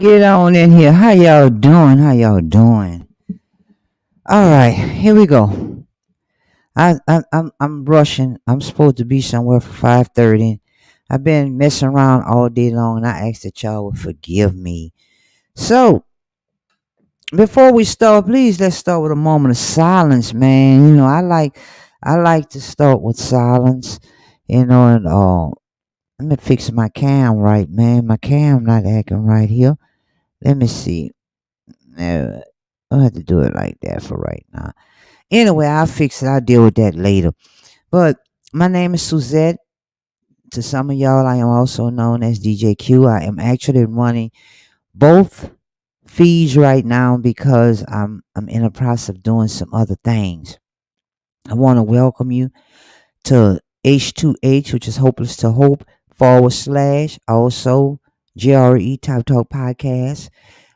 Get on in here. How y'all doing? How y'all doing? All right, here we go. I'm rushing. I'm supposed to be somewhere for 5:30. I've been messing around all day long, and I ask that y'all would forgive me. So before we start, please let's start with a moment of silence, man. I like to start with silence. And let me fix my cam right, man. My cam not acting right here. Let me see. Uh, I'll have to do it like that for right now. Anyway, I'll fix it. I'll deal with that later. But my name is Suzette. To some of y'all, I am also known as DJ Q. I am actually running both feeds right now because I'm in the process of doing some other things. I want to welcome you to H2H, which is Hopeless to Hope / also GRE Type Talk Podcast,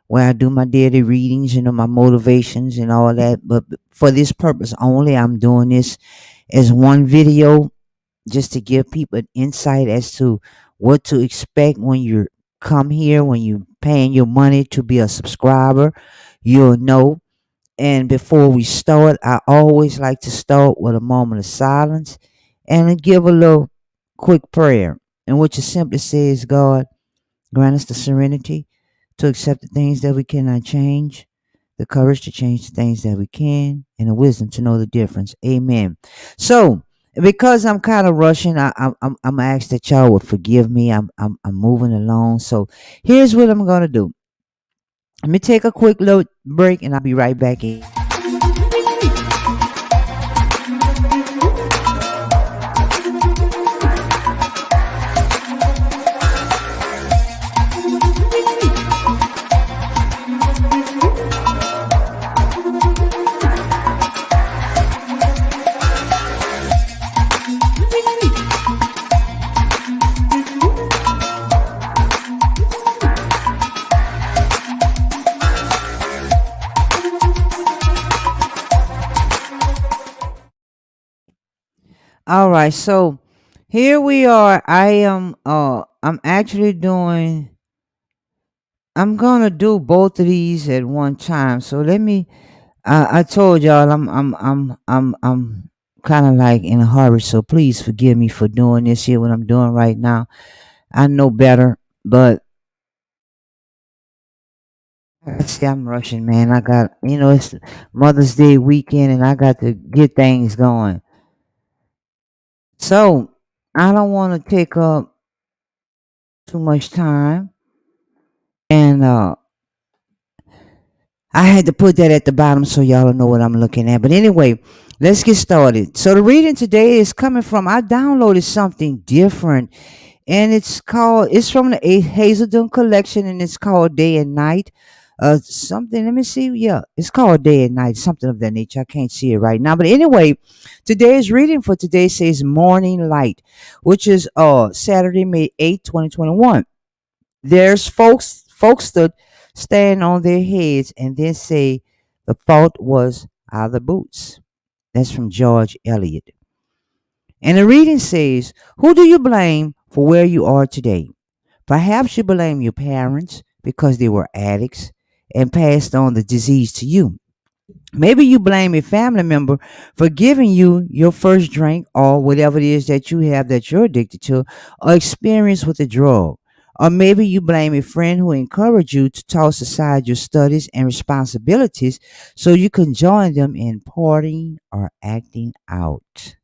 where I do my daily readings, my motivations and all that. But for this purpose only, I'm doing this as one video just to give people an insight as to what to expect when you come here, when you paying your money to be a subscriber. You'll know. And before we start, I always like to start with a moment of silence and give a little quick prayer. And what you simply say is, God, grant us the serenity to accept the things that we cannot change, the courage to change the things that we can, and the wisdom to know the difference. Amen. So, because I'm kind of rushing, I'm asked that y'all would forgive me. I'm moving along. So, here's what I'm gonna do. Let me take a quick little break, and I'll be right back in. All right, so here we are. I'm actually doing I'm gonna do both of these at one time. So let me I told y'all I'm kind of like in a hurry, so please forgive me for doing this here what I'm doing right now. I know better, but I see I'm rushing, man. I got it's Mother's Day weekend and I got to get things going. So I don't want to take up too much time, and I had to put that at the bottom so y'all know what I'm looking at. But anyway, let's get started. So the reading today is coming from I downloaded something different, and it's from the Hazelden collection, and it's called Day and Night. Something. Let me see. Yeah, it's called Day and Night, something of that nature. I can't see it right now, but anyway, today's reading for today says Morning Light, which is Saturday, May 8th, 2021. There's folks that stand on their heads and then say the fault was our boots. That's from George Eliot. And the reading says, who do you blame for where you are today? Perhaps you blame your parents because they were addicts and passed on the disease to you. Maybe you blame a family member for giving you your first drink or whatever it is that you have that you're addicted to or experience with a drug. Or maybe you blame a friend who encouraged you to toss aside your studies and responsibilities so you can join them in partying or acting out.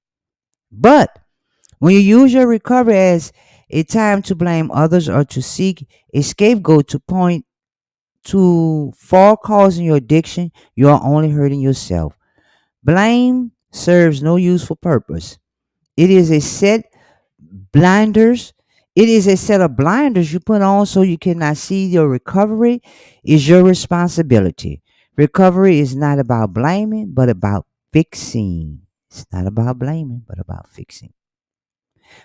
But when you use your recovery as a time to blame others or to seek a scapegoat to point to for causing your addiction, you are only hurting yourself. Blame serves no useful purpose. It is a set blinders. It is a set of blinders you put on so you cannot see your recovery is your responsibility. Recovery is not about blaming, but about fixing. It's not about blaming, but about fixing.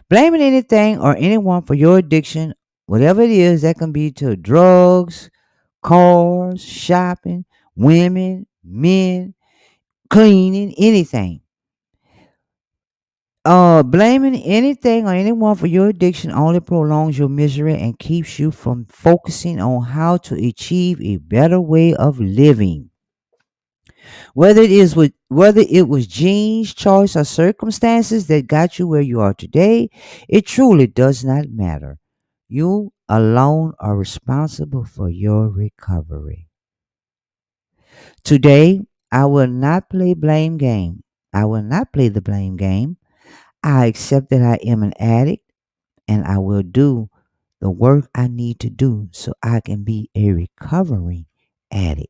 Blaming anything or anyone for your addiction, whatever it is, that can be to drugs, cars, shopping, women, men, cleaning, anything. Blaming anything or anyone for your addiction only prolongs your misery and keeps you from focusing on how to achieve a better way of living. Whether it was genes, choice, or circumstances that got you where you are today, it truly does not matter. You alone are responsible for your recovery. Today, I will not play blame game. I will not play the blame game. I accept that I am an addict and I will do the work I need to do so I can be a recovering addict.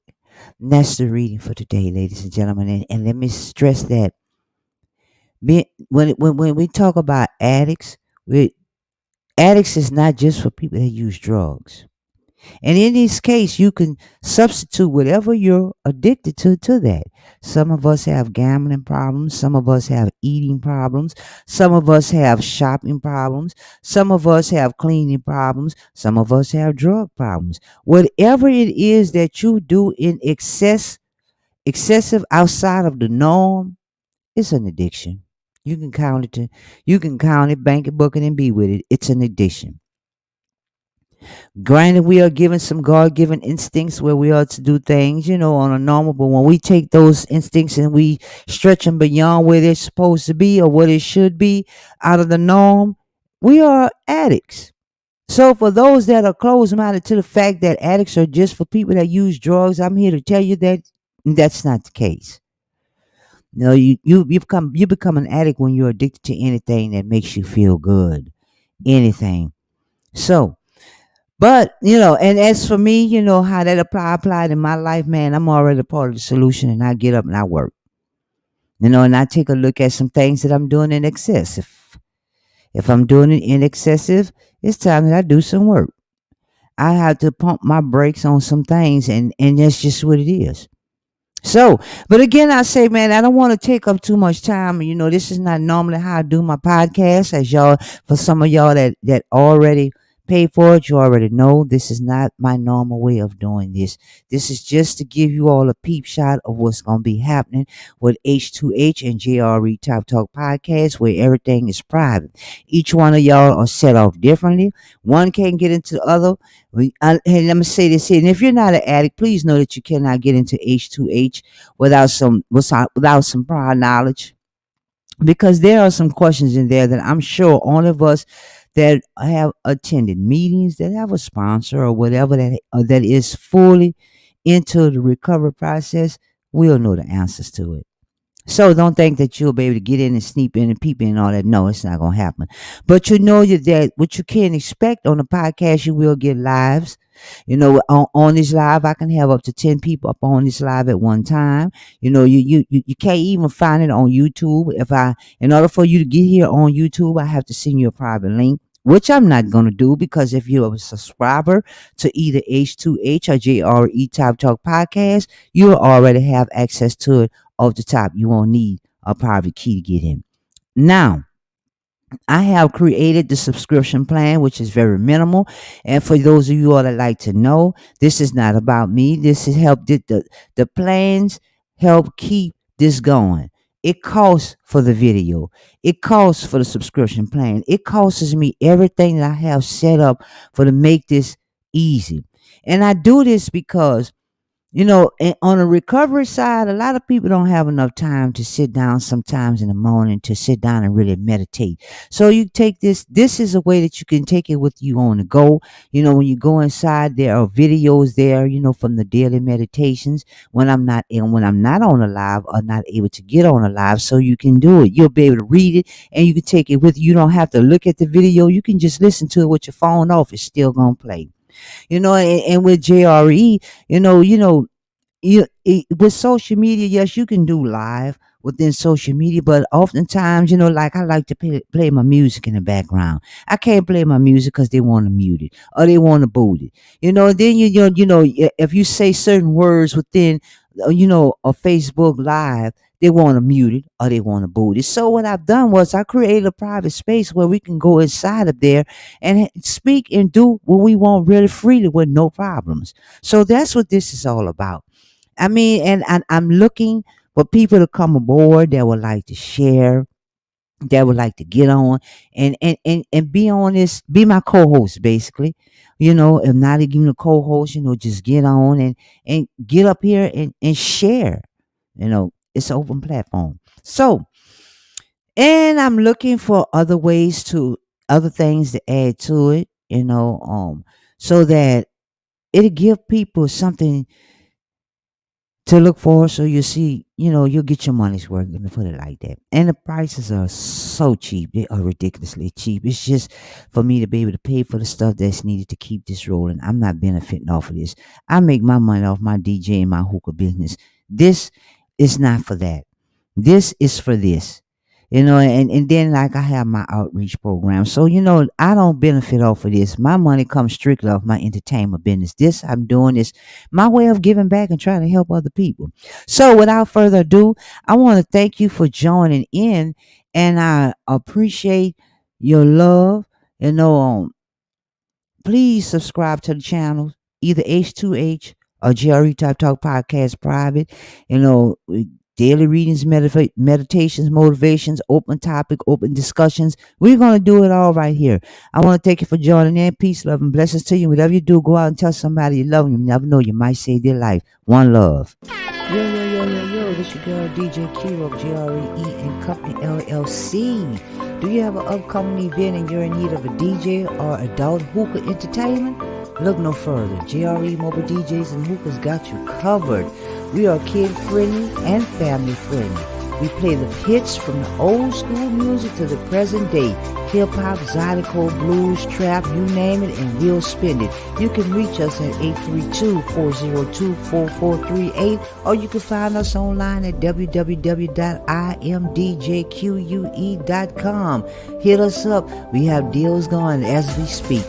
And that's the reading for today, ladies and gentlemen. And let me stress that when we talk about addicts, addicts is not just for people that use drugs. And in this case, you can substitute whatever you're addicted to that. Some of us have gambling problems. Some of us have eating problems. Some of us have shopping problems. Some of us have cleaning problems. Some of us have drug problems. Whatever it is that you do in excessive outside of the norm, it's an addiction. You can count it, bank it, book it, and be with it. It's an addiction. Granted, we are given some God given instincts where we are to do things, on a normal, but when we take those instincts and we stretch them beyond where they're supposed to be or what it should be out of the norm, we are addicts. So, for those that are closed minded to the fact that addicts are just for people that use drugs, I'm here to tell you that that's not the case. You become an addict when you're addicted to anything that makes you feel good. Anything. So, but and as for me, how that applied in my life, man, I'm already a part of the solution, and I get up and I work. And I take a look at some things that I'm doing in excess. If I'm doing it in excessive, it's time that I do some work. I have to pump my brakes on some things, and that's just what it is. So, but again, I say, man, I don't want to take up too much time. This is not normally how I do my podcast. As y'all, for some of y'all that already pay for it, you already know this is not my normal way of doing this. This is just to give you all a peep shot of what's going to be happening with H2H and JRE Top Talk podcast, where everything is private. Each one of y'all are set off differently. One can't get into the other. And let me say this here. And if you're not an addict, please know that you cannot get into H2H without some prior knowledge, because there are some questions in there that I'm sure all of us that have attended meetings, that have a sponsor or whatever that is fully into the recovery process, will know the answers to it. So don't think that you'll be able to get in and sneak in and peep in and all that. No, it's not going to happen. But that what you can expect on the podcast, you will get lives. On this live, I can have up to 10 people up on this live at one time. You can't even find it on YouTube. In order for you to get here on YouTube, I have to send you a private link, which I'm not going to do, because if you're a subscriber to either H2H or JRE Top Talk podcast, you already have access to it off the top. You won't need a private key to get in. Now, I have created the subscription plan, which is very minimal. And for those of you all that like to know, this is not about me. This is the plans help keep this going. It costs for the video. It costs for the subscription plan. It costs me everything that I have set up for to make this easy. And I do this because on the recovery side, a lot of people don't have enough time to sit down sometimes in the morning to sit down and really meditate. So you take this is a way that you can take it with you on the go. When you go inside, there are videos there, from the daily meditations when I'm not on a live or not able to get on a live, so you can do it. You'll be able to read it and you can take it with you. You don't have to look at the video. You can just listen to it with your phone off. It's still gonna play. And with JRE, with social media, yes, you can do live within social media, but oftentimes, like I like to play my music in the background. I can't play my music because they want to mute it or they want to boot it. Then if you say certain words within, a Facebook live, they want to mute it or they want to boot it. So what I've done was I created a private space where we can go inside of there and speak and do what we want really freely with no problems. So that's what this is all about. I mean, and I'm looking for people to come aboard that would like to share that would like to get on and be on this, be my co-host basically. If not even a co-host, just get on and get up here and share. It's an open platform. So, and I'm looking for other ways to, other things to add to it, so that it'll give people something to look for. So you see, you'll get your money's worth. Let me put it like that. And the prices are so cheap. They are ridiculously cheap. It's just for me to be able to pay for the stuff that's needed to keep this rolling. I'm not benefiting off of this. I make my money off my DJ and my hookah business. This is not for that. This is for this. And then like I have my outreach program. So, I don't benefit off of this. My money comes strictly off my entertainment business. This I'm doing is my way of giving back and trying to help other people. So without further ado, I want to thank you for joining in, and I appreciate your love. Please subscribe to the channel, either H2H or GRE Type Talk Podcast Private. Daily readings, meditations, motivations, open topic, open discussions. We're going to do it all right here. I want to thank you for joining in. Peace, love, and blessings to you. Whatever you do, go out and tell somebody you love them. You never know, you might save their life. One love. Yo, yo, yo, yo, yo, this your girl DJ Q of GRE and Company LLC. Do you have an upcoming event and you're in need of a DJ or adult hookah entertainment? Look no further. GRE Mobile DJs and Hookahs got you covered. We are kid friendly and family friendly. We play the hits from the old school music to the present day. Hip hop, zydeco, blues, trap, you name it, and we'll spin it. You can reach us at 832-402-4438, or you can find us online at www.imdjque.com. Hit us up. We have deals going as we speak.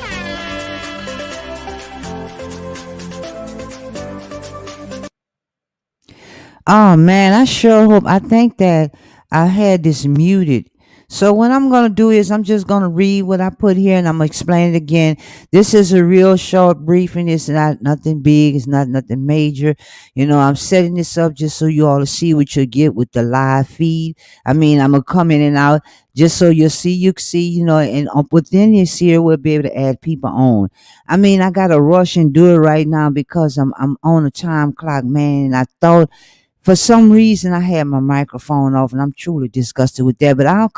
Oh man, I sure hope. I think that I had this muted. So what I'm gonna do is I'm just gonna read what I put here and I'm gonna explain it again. This is a real short briefing. It's not nothing big. It's not nothing major. I'm setting this up just so you all to see what you get with the live feed. I mean, I'm gonna come in and out just so you can see, and within this here we'll be able to add people on. I mean, I gotta rush and do it right now because I'm on a time clock, man. And I thought for some reason I had my microphone off, and I'm truly disgusted with that. But I'll